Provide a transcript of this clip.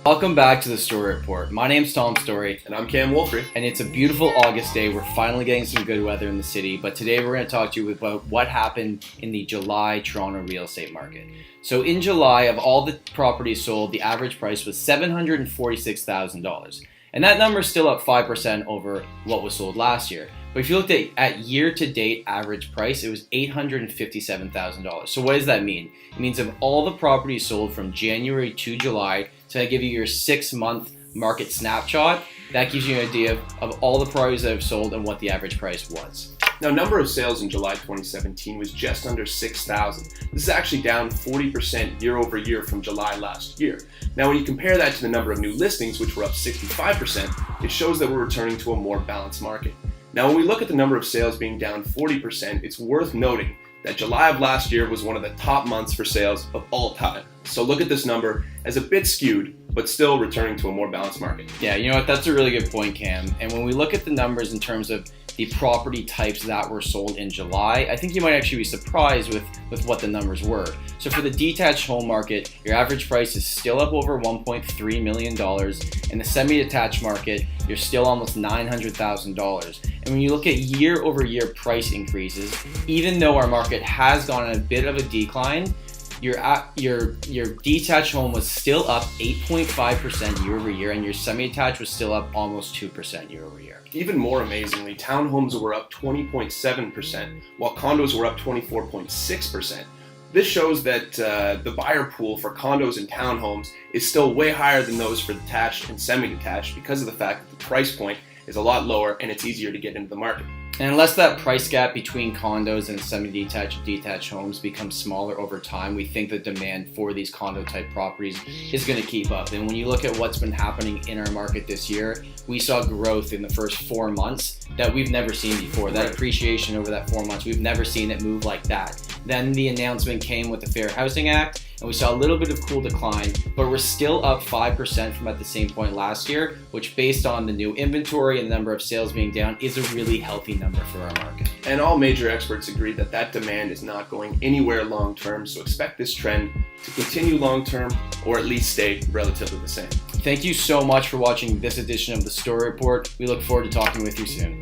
Welcome back to the Storey Report. My name's Tom Storey. And I'm Cam Wolfrey. And it's a beautiful August day. We're finally getting some good weather in the city. But today we're going to talk to you about what happened in the July Toronto real estate market. So in July, of all the properties sold, the average price was $746,000. And that number is still up 5% over what was sold last year. But if you looked at year-to-date average price, it was $857,000. So what does that mean? It means of all the properties sold from January to July, to give you your 6-month market snapshot, that gives you an idea of all the properties that have sold and what the average price was. Now, number of sales in July 2017 was just under 6,000. This is actually down 40% year over year from July last year. Now, when you compare that to the number of new listings, which were up 65%, it shows that we're returning to a more balanced market. Now, when we look at the number of sales being down 40%, it's worth noting that July of last year was one of the top months for sales of all time. So look at this number as a bit skewed, but still returning to a more balanced market. Yeah, you know what? That's a really good point, Cam. And when we look at the numbers in terms of the property types that were sold in July, I think you might actually be surprised with what the numbers were. So for the detached home market, your average price is still up over $1.3 million. In the semi-detached market, you're still almost $900,000. And when you look at year-over-year price increases, even though our market has gone on a bit of a decline, your detached home was still up 8.5% year over year, and your semi-detached was still up almost 2% year over year. Even more amazingly, townhomes were up 20.7%, while condos were up 24.6%. This shows that the buyer pool for condos and townhomes is still way higher than those for detached and semi-detached because of the fact that the price point is a lot lower and it's easier to get into the market. And unless that price gap between condos and semi-detached and detached homes becomes smaller over time, we think the demand for these condo-type properties is going to keep up. And when you look at what's been happening in our market this year, we saw growth in the first 4 months that we've never seen before. That appreciation over that 4 months, we've never seen it move like that. Then the announcement came with the Fair Housing Act, and we saw a little bit of cool decline, but we're still up 5% from at the same point last year, which based on the new inventory and the number of sales being down is a really healthy number for our market. And all major experts agree that that demand is not going anywhere long term, so expect this trend to continue long term or at least stay relatively the same. Thank you so much for watching this edition of the Storey Report. We look forward to talking with you soon.